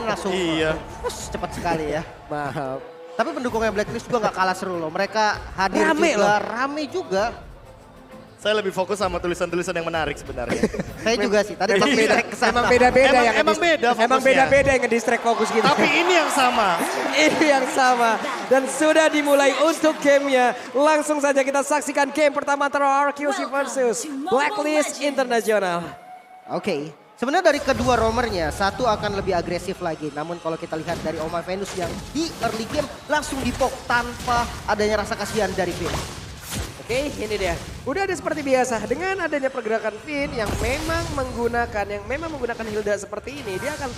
langsung cepat sekali ya. Maaf. Tapi pendukungnya Blacklist juga nggak kalah seru loh. Mereka hadir Rame juga, loh. rame juga. Saya lebih fokus sama tulisan-tulisan yang menarik sebenarnya. Saya juga sih, tadi Emang pas beda, distract ke sana. emang beda-beda yang Emang beda Emang fokusnya. beda-beda yang nge-distract fokus kita. Tapi ini yang sama. Ini yang sama. Dan sudah dimulai untuk gamenya. Langsung saja kita saksikan game pertama antara RQC versus Blacklist International. Oke, sebenarnya dari kedua roamernya, satu akan lebih agresif lagi. Namun kalau kita lihat dari Oma Venus yang di early game langsung dipok tanpa adanya rasa kasihan dari Finn. Oke, ini dia. Udah ada seperti biasa dengan adanya pergerakan Finn yang memang menggunakan Hilda seperti ini, dia akan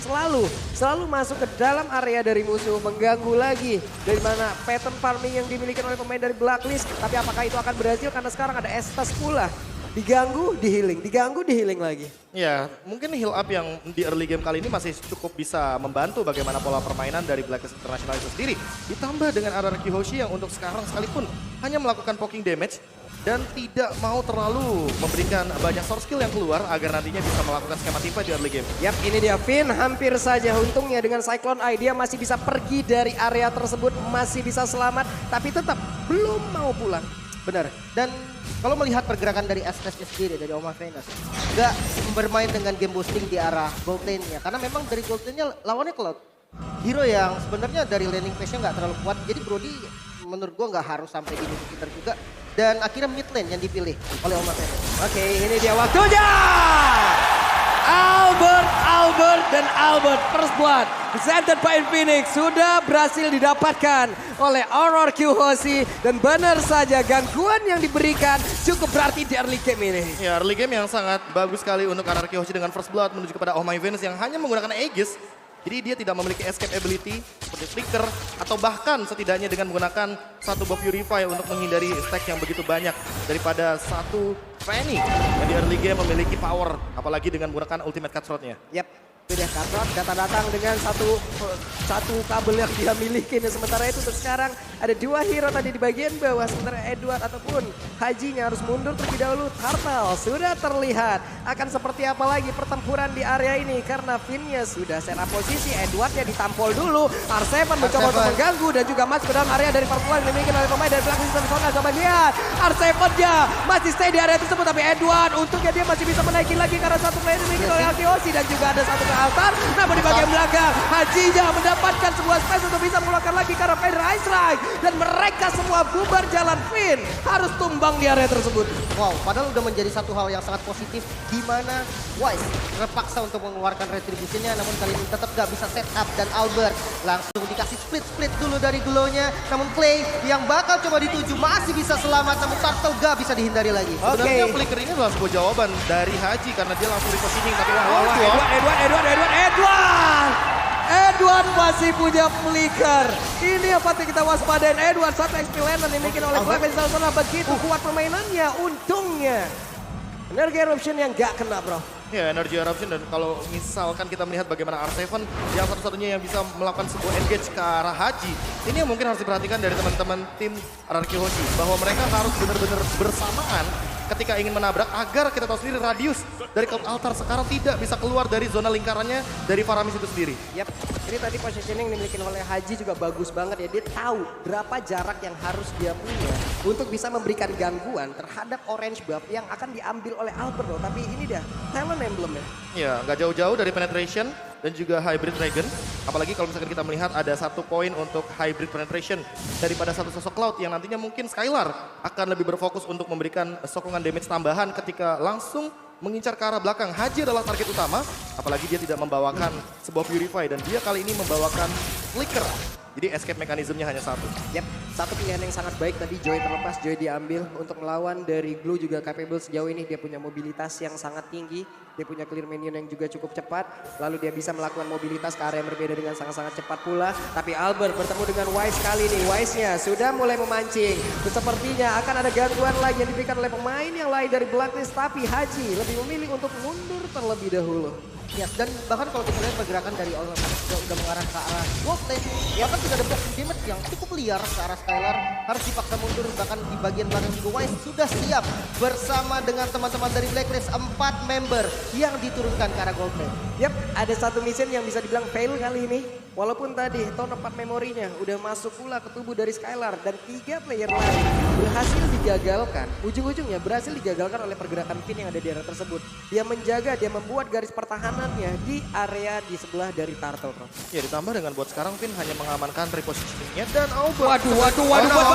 selalu masuk ke dalam area dari musuh, mengganggu lagi dari mana pattern farming yang dimiliki oleh pemain dari Blacklist. Tapi apakah itu akan berhasil karena sekarang ada Estes pula. Diganggu, di healing lagi. Ya, mungkin heal up yang di early game kali ini masih cukup bisa membantu bagaimana pola permainan dari Blacklist International itu sendiri. Ditambah dengan RRQ Hoshi yang untuk sekarang sekalipun hanya melakukan poking damage dan tidak mau terlalu memberikan banyak source skill yang keluar agar nantinya bisa melakukan skema teamfight di early game. Yap, ini dia Finn hampir saja untungnya dengan Cyclone Eye dia masih bisa pergi dari area tersebut, masih bisa selamat, tapi tetap belum mau pulang. Benar. Dan kalau melihat pergerakan dari Estes sendiri, dari Oma Venus, nggak bermain dengan game boosting di arah gold lane-nya. Karena memang dari gold lane-nya lawannya Cloud. Hero yang sebenarnya dari laning phase-nya nggak terlalu kuat. Jadi Brody menurut gua nggak harus sampai di sekitar juga. Dan akhirnya mid lane yang dipilih oleh Oma Venus. Oke, ini dia waktunya. Albert First Blood presented by Infinix sudah berhasil didapatkan oleh RRQ Hoshi dan benar saja gangguan yang diberikan cukup berarti di early game ini. Ya, early game yang sangat bagus sekali untuk RRQ Hoshi dengan First Blood menuju kepada Oh My Venus yang hanya menggunakan Aegis. Jadi dia tidak memiliki escape ability seperti Flicker atau bahkan setidaknya dengan menggunakan satu buff Purify untuk menghindari stack yang begitu banyak daripada satu Fanny yang di early game memiliki power apalagi dengan menggunakan ultimate cutthroat-nya. Yap, itu dia Cutthroat datang dengan satu kabel yang dia miliki. Nah, sementara itu untuk sekarang ada dua hero tadi di bagian bawah. Sementara Edward ataupun Hajinya harus mundur terlebih dahulu. Turtle sudah terlihat akan seperti apa lagi pertempuran di area ini. Karena Finn-nya sudah set up posisi. Edwardnya ditampol dulu. R7 mencoba untuk mengganggu dan juga masuk ke dalam area dari pertempuran yang dimiliki oleh pemain dari Blacklist International. Coba lihat R7-nya masih stay di area tersebut. Tapi Edward untungnya dia masih bisa menaiki lagi karena satu player dimiliki oleh Alkiosi. Dan juga ada satu altar, namun di bagian belakang Hajinya mendapatkan sebuah space untuk bisa mengeluarkan lagi karena Vader Ice Strike dan mereka semua bubar jalan. Finn harus tumbang di area tersebut. Wow, padahal udah menjadi satu hal yang sangat positif di mana Wise terpaksa untuk mengeluarkan retribusinya namun kali ini tetap gak bisa set up dan Albert langsung dikasih split dulu dari glow-nya. Namun Clay yang bakal coba dituju masih bisa selamat namun Turtle gak bisa dihindari lagi. Sebenarnya Flicker ini adalah sebuah jawaban dari Haji karena dia langsung repositioning tapi Edward masih punya flicker. Ini yang patut kita waspadain. Edward satu XP land yang dimiliki oleh Blacklist International. Begitu kuat permainannya, untungnya energi eruption yang gak kena bro. Ya, energy eruption dan kalau misalkan kita melihat bagaimana R7 yang satu-satunya yang bisa melakukan sebuah engage ke arah Haji. Ini yang mungkin harus diperhatikan dari teman-teman tim RRQ Hoshi. Bahwa mereka harus benar-benar bersamaan ketika ingin menabrak agar kita tahu sendiri radius dari Cloud Altar sekarang tidak bisa keluar dari zona lingkarannya dari Faramis itu sendiri. Yap, ini tadi positioning yang dimiliki oleh Haji juga bagus banget ya. Dia tahu berapa jarak yang harus dia punya untuk bisa memberikan gangguan terhadap orange buff yang akan diambil oleh Albert loh. Tapi ini dia, talent emblemnya. Ya, nggak jauh-jauh dari penetration dan juga hybrid dragon. Apalagi kalau misalkan kita melihat ada satu poin untuk hybrid penetration daripada satu sosok Cloud yang nantinya mungkin Skylar akan lebih berfokus untuk memberikan sokongan damage tambahan ketika langsung mengincar ke arah belakang. Haji adalah target utama, apalagi dia tidak membawakan sebuah Purify dan dia kali ini membawakan Flicker. Jadi escape mekanismenya hanya satu. Yap, satu pilihan yang sangat baik tadi Joy terlepas, Joy diambil untuk melawan dari Glue juga capable sejauh ini. Dia punya mobilitas yang sangat tinggi, dia punya clear minion yang juga cukup cepat. Lalu dia bisa melakukan mobilitas ke area yang berbeda dengan sangat-sangat cepat pula. Tapi Albert bertemu dengan Wise kali ini, Wise-nya sudah mulai memancing. Sepertinya akan ada gangguan lagi yang diberikan oleh pemain yang lain dari Blacklist. Tapi Haji lebih memilih untuk mundur terlebih dahulu. Yes, dan bahkan kalau kita lihat pergerakan dari All Might udah mengarah ke arah gold lane, bahkan sudah ada blocking damage yang cukup liar ke arah Skylar, harus dipaksa mundur, bahkan di bagian belakang juga Wise sudah siap bersama dengan teman-teman dari Blacklist 4 member yang diturunkan ke arah gold lane. Yap, ada satu mission yang bisa dibilang fail kali ini. Walaupun tadi Tone of Path memorinya udah masuk pula ke tubuh dari Skylar dan 3 player lain berhasil digagalkan. Ujung-ujungnya berhasil digagalkan oleh pergerakan Finn yang ada di area tersebut. Dia menjaga, dia membuat garis pertahanannya di area di sebelah dari Turtle, bro. Ya ditambah dengan buat sekarang Finn hanya mengamankan repositioningnya dan Albert. Waduh.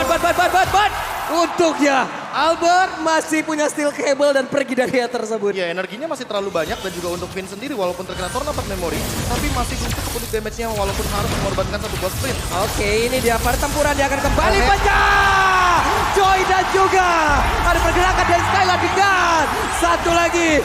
Untuknya Albert masih punya steel cable dan pergi dari area tersebut. Ya energinya masih terlalu banyak dan juga untuk Finn sendiri walaupun terkena Tone of Path memory, tapi masih belum cukup untuk damage-nya walaupun harus mengorbankan satu buah sprint. Oke, ini dia pertempuran, dia akan kembali pecah. Joy dan juga ada pergerakan dari Skylar dengan satu lagi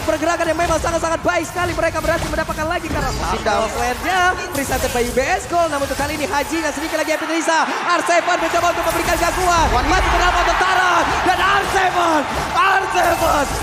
pergerakan yang memang sangat-sangat baik sekali. Mereka berhasil mendapatkan lagi karena down flare-nya presented by UBS Gold. Namun untuk kali ini Haji nggak sedikit lagi Evan Risa. R7 mencoba untuk memberikan gangguan. Masih terdapat untuk Taran dan R7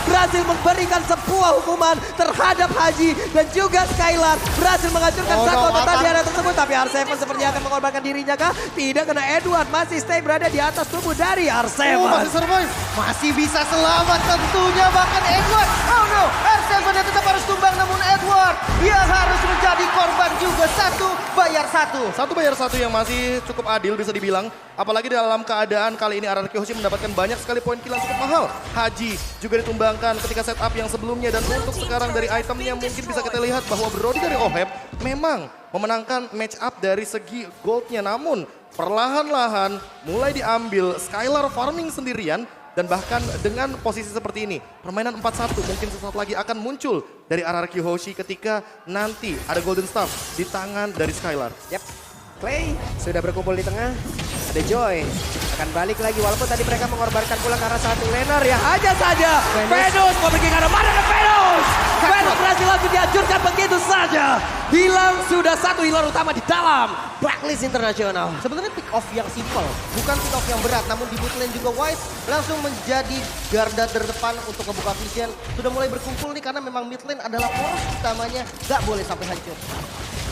berhasil memberikan sebuah hukuman terhadap Haji dan juga Skylar. Berhasil menghancurkan satu total di area tersebut. Tapi R7 sepertinya akan mengorbankan dirinya kah? Tidak, kena Edward masih stay berada di atas tubuh dari R7. Masih survive. Masih bisa selamat tentunya, bahkan Edward. Oh no, R7 tetap harus tumbang, namun Edward yang harus menjadi korban juga. 1 bayar 1. 1 bayar 1 yang masih cukup adil bisa dibilang. Apalagi dalam keadaan kali ini RRQ Hoshi mendapatkan banyak sekali poin kill yang cukup mahal. Haji juga ditumbangkan ketika setup yang sebelumnya. Dan untuk sekarang dari itemnya mungkin bisa kita lihat bahwa Brody dari OHEB memang memenangkan match up dari segi goldnya. Namun perlahan-lahan mulai diambil Skylar farming sendirian. Dan bahkan dengan posisi seperti ini, permainan 4-1 mungkin sesaat lagi akan muncul dari RRQ Hoshi ketika nanti ada Golden Staff di tangan dari Skylar. Yap, Clay sudah berkumpul di tengah. Ada Joy akan balik lagi walaupun tadi mereka mengorbankan pula karena satu laner yang hanya saja Venus mau pergi ke arah mana ke Venus. Venus berhasil langsung dihancurkan begitu saja. Hilang sudah satu healer utama di dalam Blacklist Internasional. Sebenarnya pick off yang simple, bukan pick off yang berat. Namun di mid lane juga Wise langsung menjadi garda terdepan untuk ngebuka vision. Sudah mulai berkumpul nih karena memang mid lane adalah poros utamanya, gak boleh sampai hancur.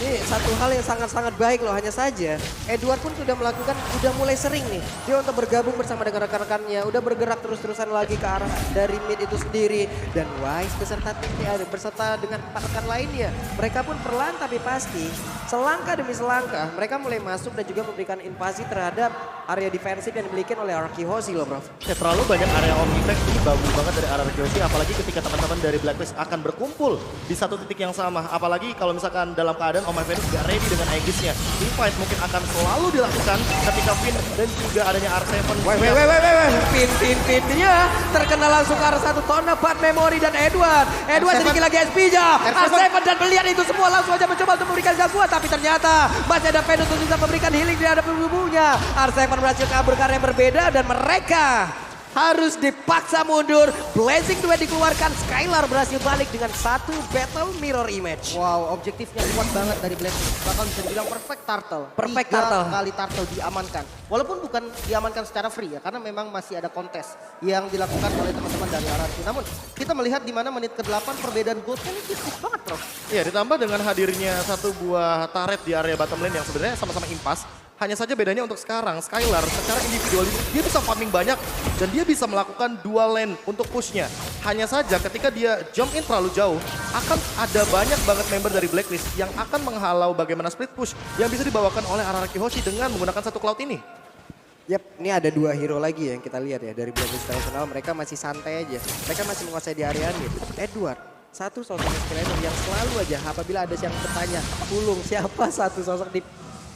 Ini satu hal yang sangat-sangat baik loh, hanya saja Edward pun sudah melakukan, udah mulai sering nih dia untuk bergabung bersama dengan rekan-rekannya, udah bergerak terus-terusan lagi ke arah dari mid itu sendiri. Dan Wise beserta dengan 4 rekan lainnya, mereka pun perlahan tapi pasti selangkah demi selangkah mereka mulai masuk dan juga memberikan invasi terhadap area defensif yang dimiliki oleh RRQ Hoshi loh, bro. Ya, terlalu banyak area of impact ini bagus banget dari RRQ Hoshi, apalagi ketika teman-teman dari Blacklist akan berkumpul di satu titik yang sama. Apalagi kalau misalkan dalam keadaan Oh My Venus gak ready dengan Aegis-nya. Teamfight mungkin akan selalu dilakukan ketika Finn dan juga adanya R7. Finn-nya terkena langsung ke arah satu Tone of Path memory dan Edward sedikit lagi SP-nya. R7 dan melihat itu semua langsung aja mencoba untuk memberikan gangguan. Tapi ternyata masih ada Venus untuk bisa memberikan healing di hadapan tubuhnya. R7 berhasil kabur karena yang berbeda dan mereka harus dipaksa mundur. Blazing Duet dikeluarkan, Skylar berhasil balik dengan satu battle mirror image. Wow, objektifnya kuat banget dari Blacklist. Bahkan bisa dibilang perfect turtle. Perfect 3 turtle. kali turtle diamankan. Walaupun bukan diamankan secara free ya, karena memang masih ada kontes yang dilakukan oleh teman-teman dari RRQ. Namun kita melihat di mana menit ke-8 perbedaan goldnya ini tipis banget, bro. Ya ditambah dengan hadirnya satu buah turret di area bottom lane yang sebenarnya sama-sama impas. Hanya saja bedanya untuk sekarang, Skylar secara individual dia bisa farming banyak dan dia bisa melakukan dual lane untuk pushnya. Hanya saja ketika dia jump in terlalu jauh, akan ada banyak banget member dari Blacklist yang akan menghalau bagaimana split push yang bisa dibawakan oleh RRQ Hoshi dengan menggunakan satu cloud ini. Yap, ini ada 2 hero lagi yang kita lihat ya dari Blacklist International. Mereka masih santai aja, mereka masih menguasai di area mid. Edward, satu sosok inspirator yang selalu aja apabila ada yang bertanya, Pulung siapa satu sosok di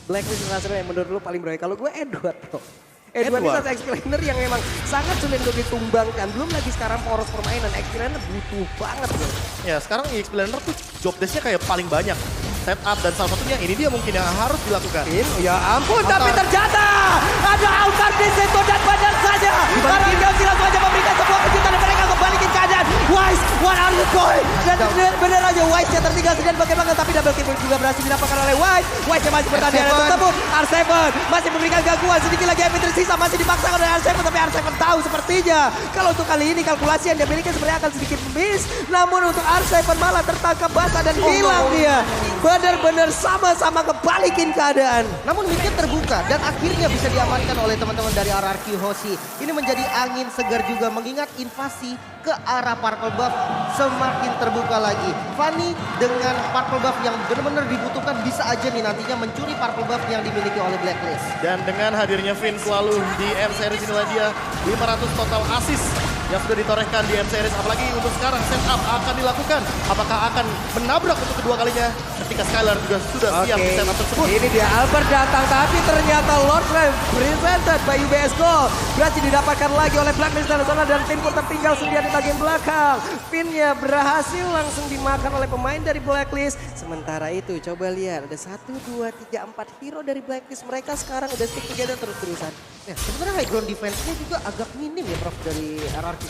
Blacklist International yang menurut lu paling berani? Kalau gue Edward tuh. Edward ini satu explainer yang memang sangat sulit untuk ditumbangkan. Belum lagi sekarang poros permainan, explainer butuh banget bro. Ya sekarang explainer tuh job desk-nya kayak paling banyak. Setup dan salah satunya ini dia mungkin yang harus dilakukan. Ya ampun, tapi ternyata ada altar di situ dan benar saja. Karena dia langsung aja memberikan sebuah kejutan dan mereka balikin keadaan. Wise, what are you doing? Dan bener aja Wise yang tertinggal sendirian bagaimana, tapi double kill juga berhasil didapatkan oleh Wise. Wise yang masih bertahan di area tersebut. R7 masih memberikan gangguan, sedikit lagi MP tersisa masih dipaksakan oleh R7, tapi R7 tahu sepertinya kalau untuk kali ini kalkulasi yang dia miliki sebenarnya akan sedikit miss. Namun untuk R7 malah tertangkap basah dan hilang dia. Benar-benar sama-sama kebalikin keadaan. Namun midnya terbuka dan akhirnya bisa diamankan oleh teman-teman dari RRQ Hoshi. Ini menjadi angin segar juga mengingat invasi ke arah Purple Buff semakin terbuka lagi. Fanny dengan Purple Buff yang benar-benar dibutuhkan bisa aja nih nantinya mencuri Purple Buff yang dimiliki oleh Blacklist. Dan dengan hadirnya Finn selalu di M-Series inilah dia 500 total assist yang sudah ditorehkan di M-Series. Apalagi untuk sekarang setup akan dilakukan. Apakah akan menabrak untuk kedua kalinya ketika Skylar juga sudah siap di setup tersebut. Ini dia Albert datang, tapi ternyata Lord Rev presented by UBS Gold berhasil didapatkan lagi oleh Blacklist dan sana, dan tim pun tertinggal sendiri di bagian belakang. Pinnya berhasil langsung dimakan oleh pemain dari Blacklist. Sementara itu coba lihat ada 1, 2, 3, 4 hero dari Blacklist. Mereka sekarang udah stick together terus-terusan. Ya, sebenarnya high ground defense-nya juga agak minim ya Prof dari RRQ.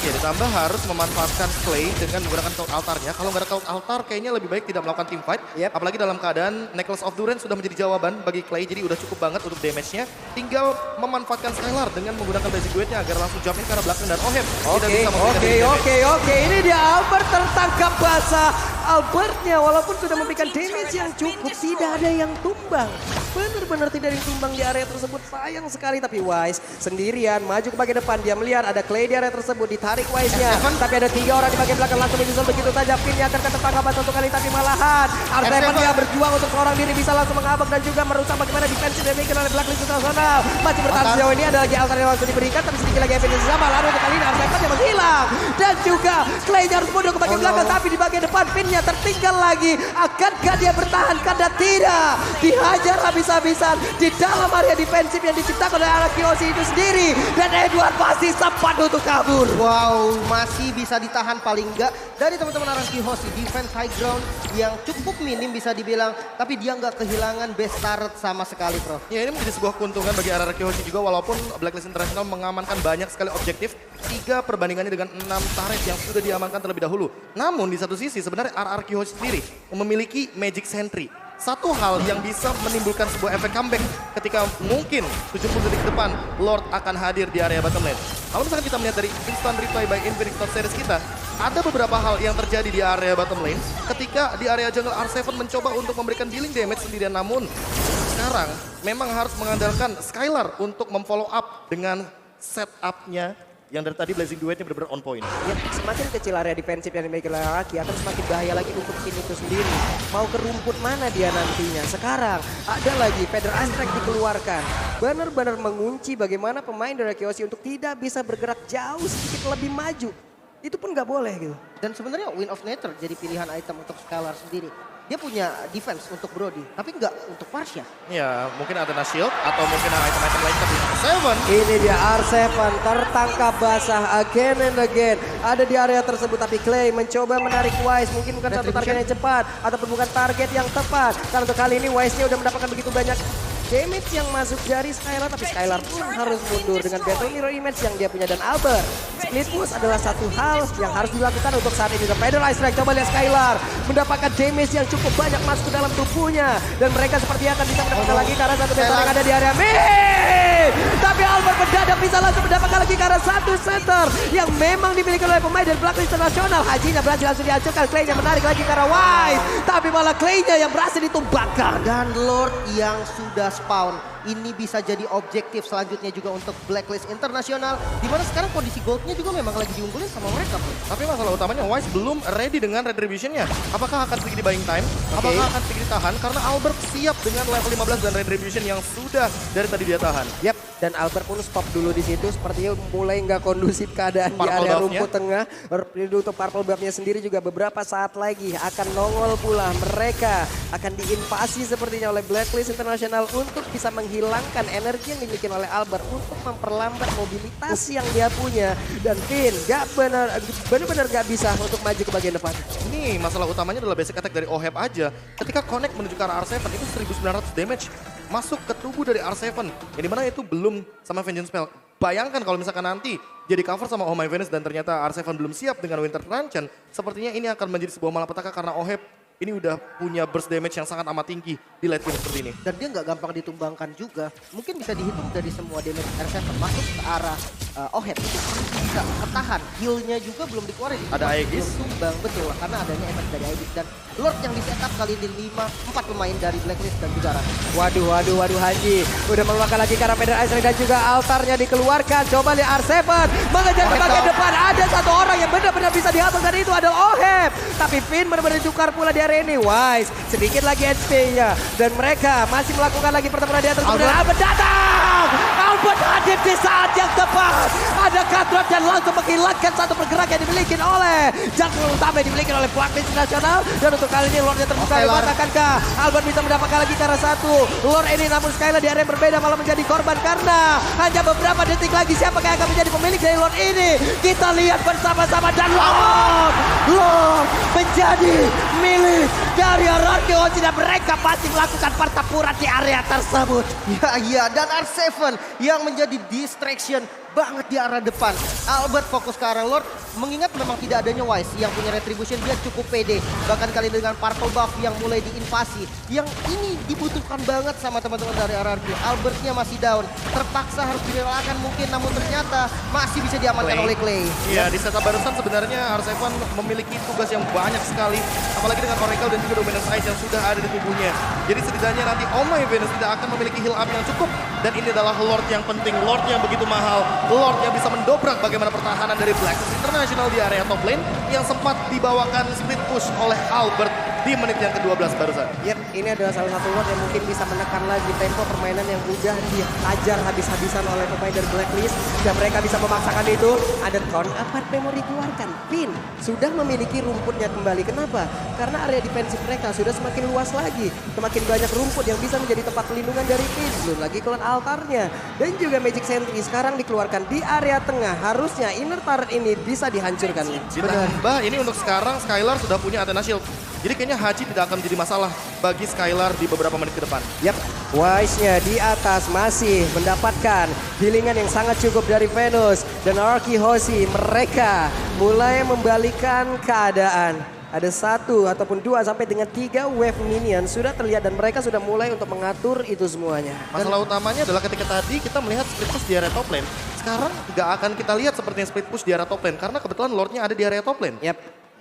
Ya, ditambah harus memanfaatkan Clay dengan menggunakan cloud altarnya. Kalau nggak ada cloud altar kayaknya lebih baik tidak melakukan team fight. Yep. Apalagi dalam keadaan Necklace of Duren sudah menjadi jawaban bagi Clay. Jadi udah cukup banget untuk damage-nya. Tinggal memanfaatkan Skylar dengan menggunakan basic duetnya agar langsung jump in ke arah belakang dan Oheb tidak bisa memberikan damage. Oke. Ini dia Albert tertangkap basah. Albertnya walaupun sudah memberikan damage yang cukup, tidak ada yang tumbang. Benar-benar tidak ada yang tumbang di area tersebut. Sayang sekali, tapi Wise sendirian maju ke bagian depan. Dia melihat ada Clay di area tersebut, ditarik Wise-nya. Tapi ada 3 orang di bagian belakang langsung menyusul begitu saja. Pinnya akan tertangkap basah satu kali, tapi malahan R7 yang berjuang untuk seorang diri bisa langsung mengabak dan juga merusak bagaimana defense yang dimiliki oleh Blacklist internasional. Masih bertahan sejauh ini, ada lagi altar yang langsung diberikan, tapi sedikit lagi efeknya sama. Lalu untuk kali ini R7 yang menghilang. Dan juga Clay harus mundur ke bagian belakang, tapi di bagian depan Pinnya tertinggal lagi. Akankah dia bertahan? Karena tidak. Dihajar habis-habisan di dalam area defensif yang diciptakan oleh RRQ Hoshi itu sendiri. Dan Edward pasti sempat untuk kabur. Wow, masih bisa ditahan paling enggak dari teman-teman RRQ Hoshi. Defense high ground yang cukup minim bisa dibilang. Tapi dia nggak kehilangan base turret sama sekali, Prof. Ya, ini menjadi sebuah keuntungan bagi RRQ Hoshi juga walaupun Blacklist International mengamankan banyak sekali objektif. 3 perbandingannya dengan 6 turret yang sudah diamankan terlebih dahulu. Namun di satu sisi sebenarnya RRQ Hoshi sendiri memiliki Magic Sentry. Satu hal yang bisa menimbulkan sebuah efek comeback ketika mungkin 70 detik ke depan Lord akan hadir di area bottom lane. Kalau misalkan kita melihat dari instant reply by Infinix Top Series kita, ada beberapa hal yang terjadi di area bottom lane ketika di area jungle R7 mencoba untuk memberikan dealing damage sendirian, namun sekarang memang harus mengandalkan Skylar untuk memfollow up dengan setup-nya yang dari tadi Blazing Duetnya benar-benar on point. Ya, semakin kecil area defensif yang dimiliki oleh Raki akan semakin bahaya lagi untuk tim itu sendiri. Mau ke rumput mana dia nantinya? Sekarang ada lagi Feather Astrek dikeluarkan. Benar-benar mengunci bagaimana pemain dari Raki Hoshi untuk tidak bisa bergerak jauh sedikit lebih maju. Itu pun nggak boleh gitu. Dan sebenarnya Wind of Nature jadi pilihan item untuk Skylar sendiri. Dia punya defense untuk Brody, tapi nggak untuk Parsha. Ya, mungkin ada shield atau mungkin ada item-item lain tapi R7. Ini dia R7 tertangkap basah again and again. Ada di area tersebut, tapi Clay mencoba menarik Wise. Mungkin bukan satu target yang cepat ataupun bukan target yang tepat. Karena untuk kali ini Wise-nya udah mendapatkan begitu banyak damage yang masuk dari Skylar, tapi Skylar pun harus mundur dengan Battle Mirror Image yang dia punya. Dan Albert, split push adalah satu hal yang harus dilakukan untuk saat ini. The Feather Strike, coba lihat Skylar mendapatkan damage yang cukup banyak masuk ke dalam tubuhnya. Dan mereka sepertinya akan bisa mendapatkan lagi karena satu battle yang ada di area mid. Tapi Albert mendadak bisa langsung mendapatkan lagi karena satu center yang memang dimiliki oleh pemain dari Blacklist International. Hajinya berhasil langsung dihancurkan, Clay-nya menarik lagi karena Wise. Tapi malah Clay-nya yang berhasil ditumbangkan. Dan Lord yang sudah spawn. Ini bisa jadi objektif selanjutnya juga untuk Blacklist International. Dimana sekarang kondisi goldnya juga memang lagi diunggulin sama mereka, bro. Tapi masalah utamanya Wise belum ready dengan Retribution-nya. Apakah akan sedikit di buying time? Apakah akan sedikit ditahan? Karena Albert siap dengan level 15 dan Retribution yang sudah dari tadi dia tahan. Yap, dan Albert pun stop dulu di situ. Sepertinya mulai nggak kondusif keadaan di Purple area buff-nya. rumput tengah. Untuk Purple Buff-nya sendiri juga beberapa saat lagi akan nongol pula. Mereka akan diinvasi sepertinya oleh Blacklist International untuk bisa menghilangkan energi yang dimiliki oleh Albert untuk memperlambat mobilitas yang dia punya. Dan Finn gak benar-benar gak bisa untuk maju ke bagian depan. Ini masalah utamanya adalah basic attack dari Oheb aja. Ketika connect menuju ke arah R7 itu 1900 damage masuk ke tubuh dari R7. Yang dimana itu belum sama Vengeance Spell. bayangkan kalau misalkan nanti jadi cover sama Oh My Venus dan ternyata R7 belum siap dengan Winter Truncheon, sepertinya ini akan menjadi sebuah malapetaka karena Oheb ini udah punya burst damage yang sangat amat tinggi di late game seperti ini. Dan dia nggak gampang ditumbangkan juga. Mungkin bisa dihitung dari semua damage R7 masuk ke arah Oheb. Itu bisa ketahan. Heal-nya juga belum dikeluarin. Ada Aegis. Belum tumbang, betul. Karena adanya efek dari Aegis. Dan Lord yang di setup kali ini 4 pemain dari Blacklist dan juga Rana. Waduh Haji. Udah mengeluarkan lagi karena Pedro Ice dan juga altarnya dikeluarkan. Coba lihat R7 mengejar ke bagian depan. Ada satu orang yang benar-benar bisa dihabis dan itu adalah Oheb. Tapi Finn benar-benar tukar pula di area ini. Wise sedikit lagi HP-nya. Dan mereka masih melakukan lagi pertempuran di atas. Kemudian Albert datang. Albert hadir di saat yang tepat. Ada Kadrot dan langsung menghilangkan satu pergerakan yang dimiliki oleh jungle utama yang dimiliki oleh Blacklist Nasional. Dan untuk kali ini Lordnya terbuka. Akankah Albert bisa mendapatkan lagi cara satu Lord ini, namun Skylar di area yang berbeda malah menjadi korban karena hanya beberapa detik lagi siapakah yang akan menjadi pemilik dari Lord ini. Kita lihat bersama-sama dan Lord menjadi milik dari RRQ dan mereka pasti melakukan pertempuran di area tersebut. Ya, dan R7 yang menjadi distraction banget di arah depan. Albert fokus ke arah Lord, mengingat memang tidak adanya Wise yang punya retribution, dia cukup pede. Bahkan kali dengan purple buff yang mulai diinvasi. Yang ini dibutuhkan banget sama teman-teman dari RRQ. Albertnya masih down, terpaksa harus direlakan mungkin, namun ternyata masih bisa diamankan oleh Clay. Iya, di setup barusan sebenarnya R7 memiliki tugas yang banyak sekali. Apalagi dengan Oracle dan juga Dominus Ice yang sudah ada di tubuhnya. Jadi setidaknya nanti Oh My Venus tidak akan memiliki heal up yang cukup. Dan ini adalah Lord yang penting, Lord yang begitu mahal. Lord yang bisa mendobrak bagaimana pertahanan dari Blacklist International di area top lane yang sempat dibawakan split push oleh Albert di menit yang ke-12 barusan. Yep, ini adalah salah satu Lord yang mungkin bisa menekan lagi tempo permainan yang udah dihajar habis-habisan oleh pemain dari Blacklist. Dan mereka bisa memaksakan itu. Ada apart memory keluarkan. Pin sudah memiliki rumputnya kembali. Kenapa? Karena area defensif mereka sudah semakin luas lagi. Semakin banyak rumput yang bisa menjadi tempat pelindungan dari Pin. Belum lagi keluar altarnya. Dan juga Magic Sentry sekarang dikeluarkan di area tengah. Harusnya inner turret ini bisa dihancurkan. Ditambah ini untuk sekarang Skylar sudah punya Athena Shield. Jadi kayaknya Haji tidak akan menjadi masalah bagi Skylar di beberapa menit ke depan. Yap, Wise-nya di atas masih mendapatkan healingan yang sangat cukup dari Venus. Dan Arki Hoshi mereka mulai membalikan keadaan. Ada 1 ataupun 2 sampai dengan 3 wave minion sudah terlihat dan mereka sudah mulai untuk mengatur itu semuanya. Masalah utamanya adalah ketika tadi kita melihat split push di area top lane. Sekarang nggak akan kita lihat seperti split push di area top lane karena kebetulan Lordnya ada di area top lane. Yap.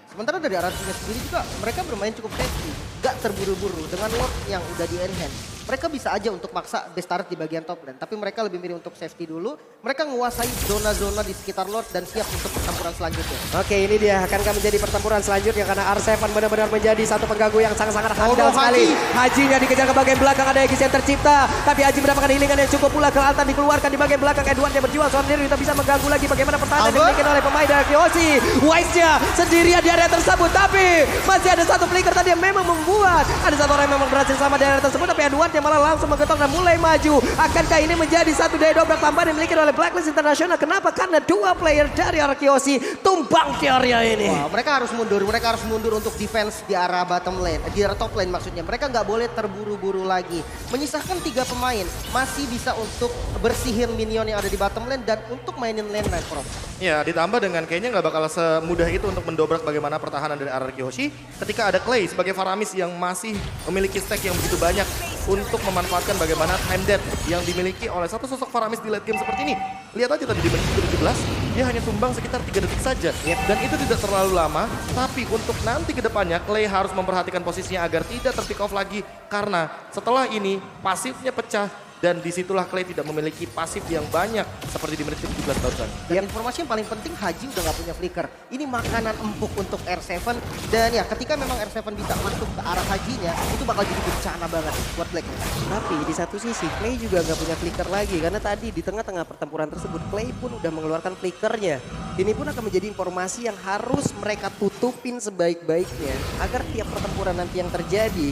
Sementara dari RRQ-nya sendiri juga mereka bermain cukup safety. Gak terburu-buru dengan Lord yang udah di enhance. Mereka bisa aja untuk maksa base turret di bagian top lane. Tapi mereka lebih milih untuk safety dulu. Mereka menguasai zona-zona di sekitar Lord dan siap untuk pertempuran selanjutnya. Oke, ini dia akankah menjadi pertempuran selanjutnya karena R7 benar-benar menjadi satu pengganggu yang sangat-sangat handal sekali. Hajinya dikejar ke bagian belakang, ada Aegis yang tercipta. Tapi Haji mendapatkan healingan yang cukup pula, ke altar dikeluarkan di bagian belakang. Edward yang berjuang seorang diri bisa mengganggu lagi bagaimana pertahanan yang dimiliki oleh pemain dari Kyoshi. Wise-nya sendirian di area tersebut, tapi masih ada satu flicker tadi yang memang membuat ada satu orang yang memang berhasil sama di area tersebut, tapi Edward yang malah langsung menggetok dan mulai maju. Akankah ini menjadi satu daya dobrak tambahan yang dimiliki oleh Blacklist International? Kenapa? Karena 2 player dari Kyoshi tumbang di area ini. Wah, mereka harus mundur untuk defense di arah bottom lane, di arah top lane maksudnya. Mereka nggak boleh terburu-buru lagi. Menyisahkan 3 pemain masih bisa untuk bersihin minion yang ada di bottom lane dan untuk mainin lane night Prof. Ya, ditambah dengan kayaknya nggak bakal semudah itu untuk mendobrak bagaimana pertahanan dari RRQ Hoshi ketika ada Clay sebagai Faramis yang masih memiliki stack yang begitu banyak untuk memanfaatkan bagaimana time death yang dimiliki oleh satu sosok Faramis di late game seperti ini. Lihat aja tadi di menit ke-17, dia hanya tumbang sekitar 3 detik saja. Dan itu tidak terlalu lama, tapi untuk nanti ke depannya Clay harus memperhatikan posisinya agar tidak terpick off lagi. Karena setelah ini pasifnya pecah. Dan disitulah Clay tidak memiliki pasif yang banyak seperti di menit ke-17 barusan. Dan informasi yang paling penting Haji udah gak punya flicker. Ini makanan empuk untuk R7 dan ya ketika memang R7 bisa masuk ke arah Hajinya itu bakal jadi bencana banget buat Black. Tapi di satu sisi Clay juga gak punya flicker lagi karena tadi di tengah-tengah pertempuran tersebut Clay pun udah mengeluarkan flickernya. Ini pun akan menjadi informasi yang harus mereka tutupin sebaik-baiknya agar tiap pertempuran nanti yang terjadi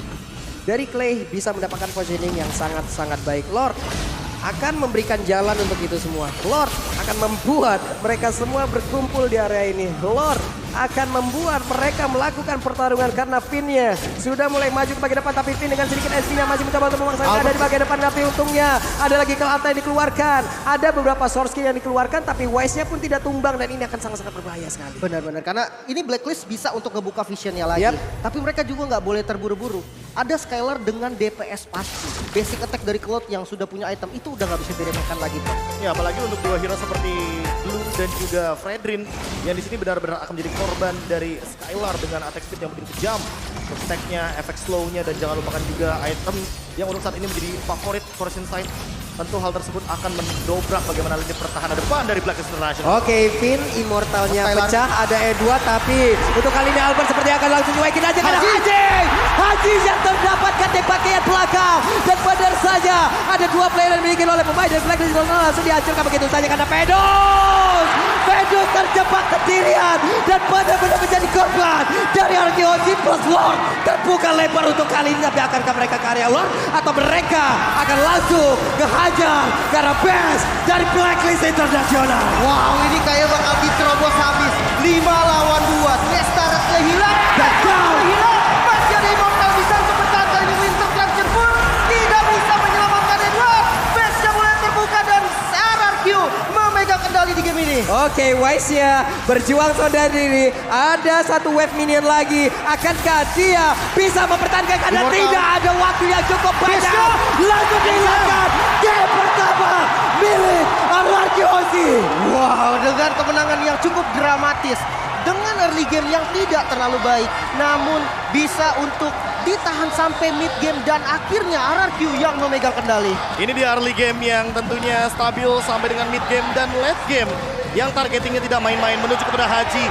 dari Clay bisa mendapatkan positioning yang sangat-sangat baik. Lord akan memberikan jalan untuk itu semua. Lord akan membuat mereka semua berkumpul di area ini. Lord akan membuat mereka melakukan pertarungan karena Finn-nya sudah mulai maju ke bagian depan, tapi Finn dengan sedikit SP-nya masih mencoba untuk memaksa ada di bagian depan, tapi untungnya ada lagi Kelata yang dikeluarkan. Ada beberapa source skill yang dikeluarkan, tapi Wise-nya pun tidak tumbang dan ini akan sangat-sangat berbahaya sekali. Benar-benar, karena ini Blacklist bisa untuk ngebuka visionnya lagi. Yap. Tapi mereka juga nggak boleh terburu-buru. Ada Skylar dengan DPS pasti. Basic attack dari Cloud yang sudah punya item itu udah nggak bisa diremehkan lagi, Bro. Ya apalagi untuk dua hero seperti Blue dan juga Fredrin yang di sini benar-benar akan menjadi korban dari Skylar dengan attack speed yang begitu kejam. Stack-nya, efek slow-nya dan jangan lupakan juga item yang untuk saat ini menjadi favorit Force Insight. Tentu hal tersebut akan mendobrak bagaimana lini pertahanan depan dari Blacklist International. Oke, Finn immortalnya Skylar. pecah, ada Edward, tapi untuk kali ini Albert seperti akan langsung cuekin aja karena Haji yang terdapatkan di bagian belakang, dan benar saja ada dua player yang dimiliki oleh pemain dari Blacklist International langsung dihancurkan begitu saja karena Pedus terjebak sendirian dan benar-benar menjadi korban dari Arkeologi plus Lord. Terbuka lebar untuk kali ini, tapi akankah mereka ke area Lord atau mereka akan langsung kehajar karena best dari Blacklist International. Wow, ini kayak bakal diterobos habis. 5 lawan 2. Nestaratnya hilang. Dan kau hilang. Masih ada Immortal bisa untuk bertahan kali ini. Winter Collection pun tidak bisa menyelamatkan Edward. Base-nya mulai terbuka dan RRQ memegang kendali di game ini. Oke, Wise ya berjuang saudara diri. Ada satu wave minion lagi. Akankah dia bisa mempertahankan karena Immortal. tidak ada waktu yang cukup banyak. Langsung dihilangkan. Game pertama milik RRQ. Wow, dengan kemenangan yang cukup dramatis. Dengan early game yang tidak terlalu baik. Namun bisa untuk ditahan sampai mid game dan akhirnya RRQ yang memegang kendali. Ini di early game yang tentunya stabil sampai dengan mid game dan late game. Yang targetingnya tidak main-main menuju kepada Haji.